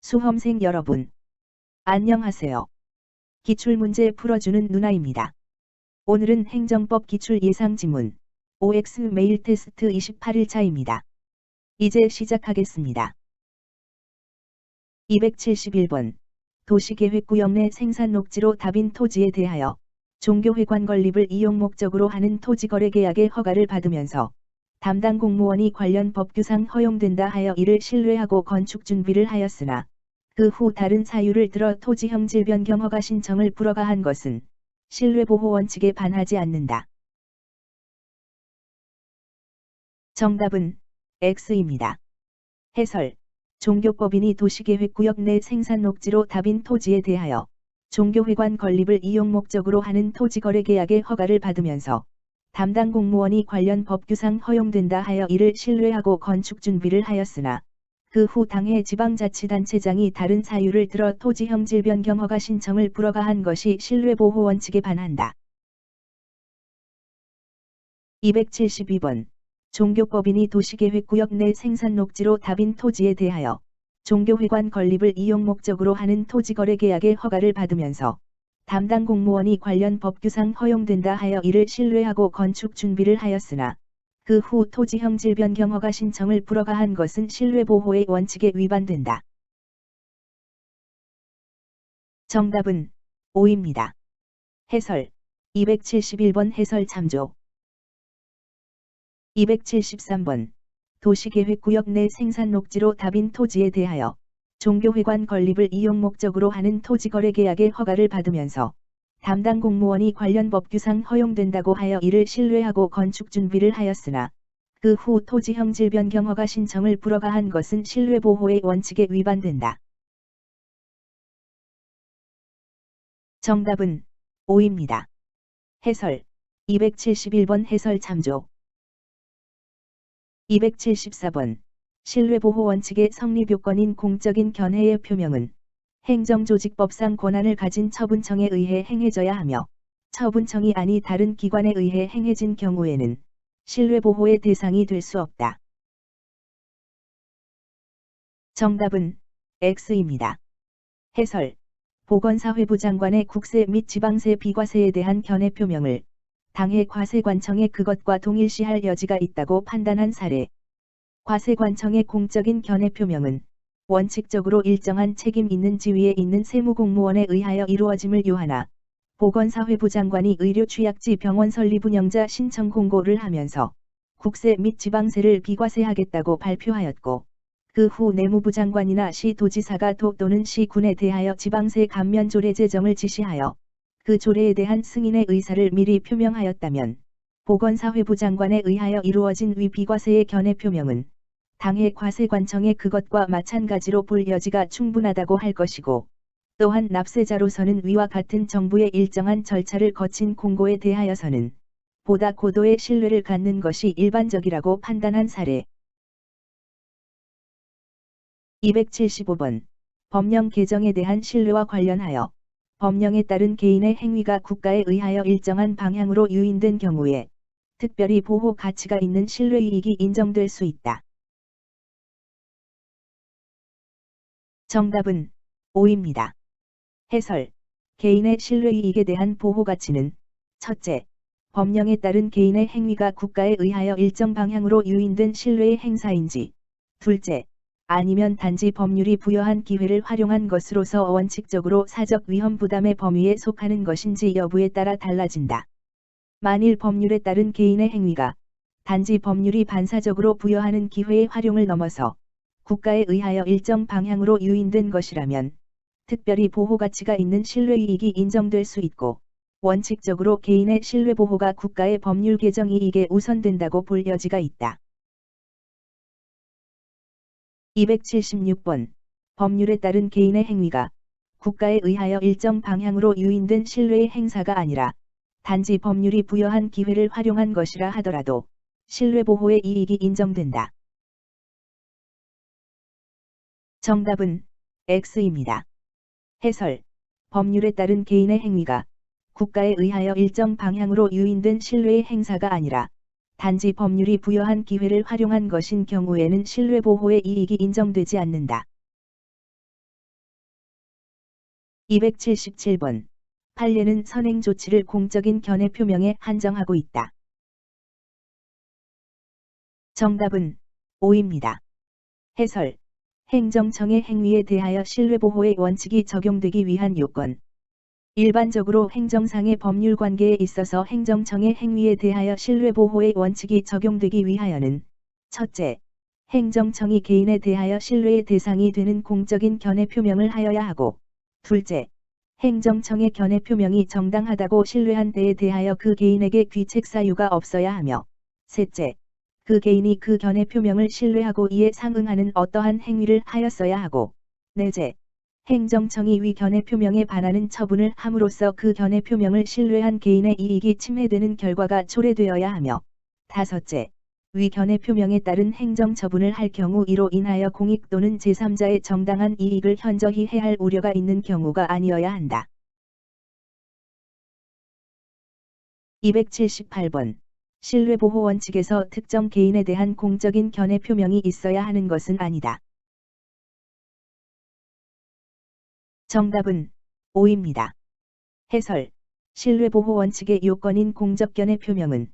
수험생 여러분, 안녕하세요. 기출문제 풀어주는 누나입니다. 오늘은 행정법 기출 예상 지문 OX 메일 테스트 28일차입니다. 이제 시작하겠습니다. 271번 도시계획구역 내 생산 녹지로 답인 토지에 대하여 종교회관 건립을 이용 목적으로 하는 토지거래계약의 허가를 받으면서 담당 공무원이 관련 법규상 허용된다 하여 이를 신뢰하고 건축 준비를 하였으나 그 후 다른 사유를 들어 토지형 질변경 허가 신청을 불허가한 것은 신뢰보호 원칙에 반하지 않는다. 정답은 X입니다. 해설 종교법인이 도시계획구역 내 생산 녹지로 답인 토지에 대하여 종교회관 건립을 이용 목적으로 하는 토지거래계약의 허가를 받으면서 담당 공무원이 관련 법규상 허용된다 하여 이를 신뢰하고 건축 준비를 하였으나 그 후 당해 지방자치단체장이 다른 사유를 들어 토지형 질변경 허가 신청을 불허가한 것이 신뢰보호 원칙에 반한다. 272번 종교법인이 도시계획구역 내 생산 녹지로 답인 토지에 대하여 종교회관 건립을 이용 목적으로 하는 토지거래계약의 허가를 받으면서 담당 공무원이 관련 법규상 허용된다 하여 이를 신뢰하고 건축 준비를 하였으나 그 후 토지형 질변경 허가 신청을 불허가한 것은 신뢰보호의 원칙에 위반된다. 정답은 O입니다. 해설 271번 해설 참조 273번 도시계획구역 내 생산 녹지로 답인 토지에 대하여 종교회관 건립을 이용 목적으로 하는 토지거래계약의 허가를 받으면서 담당 공무원이 관련 법규상 허용된다고 하여 이를 신뢰하고 건축 준비를 하였으나 그 후 토지형 질변경 허가 신청을 불허가한 것은 신뢰보호의 원칙에 위반된다. 정답은 O입니다. 해설 271번 해설 참조 274번 신뢰보호 원칙의 성립 요건인 공적인 견해의 표명은 행정조직법상 권한을 가진 처분청에 의해 행해져야 하며 처분청이 아니 다른 기관에 의해 행해진 경우에는 신뢰보호의 대상이 될 수 없다. 정답은 X입니다. 해설 보건사회부 장관의 국세 및 지방세 비과세에 대한 견해 표명을 당해 과세관청에 그것과 동일시할 여지가 있다고 판단한 사례. 과세관청의 공적인 견해 표명은 원칙적으로 일정한 책임 있는 지위에 있는 세무공무원에 의하여 이루어짐을 요하나 보건사회부 장관이 의료 취약지 병원 설립 운영자 신청 공고를 하면서 국세 및 지방세를 비과세하겠다고 발표하였고 그 후 내무부 장관이나 시도지사가 도 또는 시군에 대하여 지방세 감면 조례 제정을 지시하여 그 조례에 대한 승인의 의사를 미리 표명하였다면 보건사회부 장관에 의하여 이루어진 위 비과세의 견해 표명은 당해 과세관청의 그것과 마찬가지로 볼 여지가 충분하다고 할 것이고 또한 납세자로서는 위와 같은 정부의 일정한 절차를 거친 공고에 대하여서는 보다 고도의 신뢰를 갖는 것이 일반적이라고 판단한 사례. 275번 법령 개정에 대한 신뢰와 관련하여 법령에 따른 개인의 행위가 국가에 의하여 일정한 방향으로 유인된 경우에 특별히 보호 가치가 있는 신뢰이익이 인정될 수 있다. 정답은 O입니다. 해설 개인의 신뢰이익에 대한 보호 가치는 첫째, 법령에 따른 개인의 행위가 국가에 의하여 일정 방향으로 유인된 신뢰의 행사인지 둘째, 아니면 단지 법률이 부여한 기회를 활용한 것으로서 원칙적으로 사적 위험 부담의 범위에 속하는 것인지 여부에 따라 달라진다. 만일 법률에 따른 개인의 행위가 단지 법률이 반사적으로 부여하는 기회의 활용을 넘어서 국가에 의하여 일정 방향으로 유인된 것이라면 특별히 보호 가치가 있는 신뢰이익이 인정될 수 있고 원칙적으로 개인의 신뢰보호가 국가의 법률 개정 이익에 우선된다고 볼 여지가 있다. 276번 법률에 따른 개인의 행위가 국가에 의하여 일정 방향으로 유인된 신뢰의 행사가 아니라 단지 법률이 부여한 기회를 활용한 것이라 하더라도 신뢰보호의 이익이 인정된다. 정답은 X입니다. 해설 법률에 따른 개인의 행위가 국가에 의하여 일정 방향으로 유인된 신뢰의 행사가 아니라 단지 법률이 부여한 기회를 활용한 것인 경우에는 신뢰보호의 이익이 인정되지 않는다. 277번. 판례는 선행 조치를 공적인 견해 표명에 한정하고 있다. 정답은 O입니다. 해설. 행정청의 행위에 대하여 신뢰보호의 원칙이 적용되기 위한 요건. 일반적으로 행정상의 법률 관계에 있어서 행정청의 행위에 대하여 신뢰보호의 원칙이 적용되기 위하여는 첫째, 행정청이 개인에 대하여 신뢰의 대상이 되는 공적인 견해 표명을 하여야 하고, 둘째, 행정청의 견해 표명이 정당하다고 신뢰한 데에 대하여 그 개인에게 귀책 사유가 없어야 하며, 셋째, 그 개인이 그 견해 표명을 신뢰하고 이에 상응하는 어떠한 행위를 하였어야 하고, 넷째, 행정청이 위 견해 표명에 반하는 처분을 함으로써 그 견해 표명을 신뢰한 개인의 이익이 침해되는 결과가 초래되어야 하며, 다섯째, 위 견해 표명에 따른 행정 처분을 할 경우 이로 인하여 공익 또는 제3자의 정당한 이익을 현저히 해할 우려가 있는 경우가 아니어야 한다. 278번. 신뢰보호 원칙에서 특정 개인에 대한 공적인 견해 표명이 있어야 하는 것은 아니다. 정답은 O입니다. 해설. 신뢰보호 원칙의 요건인 공적 견해 표명은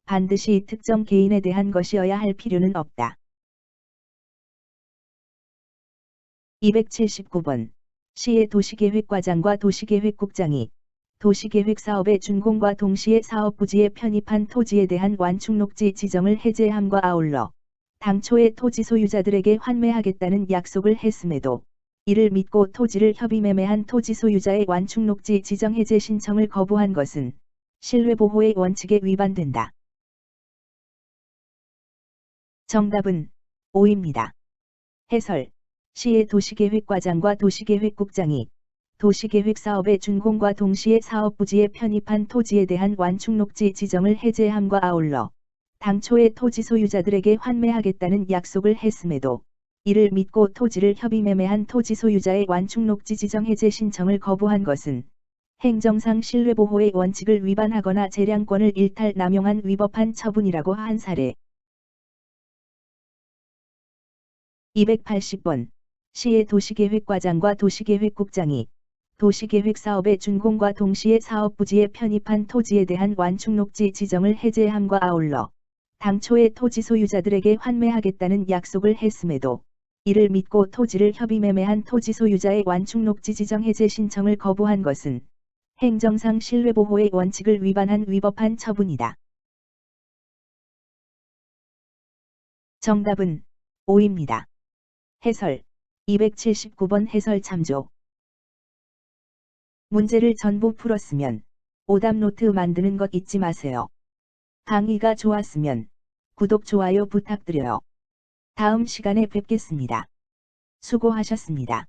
반드시 특정 개인에 대한 것이어야 할 필요는 없다. 279번. 시의 도시계획과장과 도시계획국장이 도시계획 사업의 준공과 동시에 사업부지에 편입한 토지에 대한 완충녹지 지정을 해제함과 아울러 당초의 토지 소유자들에게 환매하겠다는 약속을 했음에도 이를 믿고 토지를 협의매매한 토지 소유자의 완충녹지 지정 해제 신청을 거부한 것은 신뢰보호의 원칙에 위반된다. 정답은 O입니다. 해설. 시의 도시계획과장과 도시계획국장이 도시계획 사업의 준공과 동시에 사업부지에 편입한 토지에 대한 완충녹지 지정을 해제함과 아울러 당초의 토지 소유자들에게 환매하겠다는 약속을 했음에도 이를 믿고 토지를 협의매매한 토지 소유자의 완충녹지 지정 해제 신청을 거부한 것은 행정상 신뢰보호의 원칙을 위반하거나 재량권을 일탈 남용한 위법한 처분이라고 한 사례. 280번. 시의 도시계획과장과 도시계획국장이 도시계획 사업의 준공과 동시에 사업부지에 편입한 토지에 대한 완충녹지 지정을 해제함과 아울러 당초의 토지 소유자들에게 환매하겠다는 약속을 했음에도 이를 믿고 토지를 협의매매한 토지 소유자의 완충녹지 지정 해제 신청을 거부한 것은 행정상 신뢰보호의 원칙을 위반한 위법한 처분이다. 정답은 O입니다. 해설. 279번 해설 참조. 문제를 전부 풀었으면 오답 노트 만드는 것 잊지 마세요. 강의가 좋았으면 구독, 좋아요 부탁드려요. 다음 시간에 뵙겠습니다. 수고하셨습니다.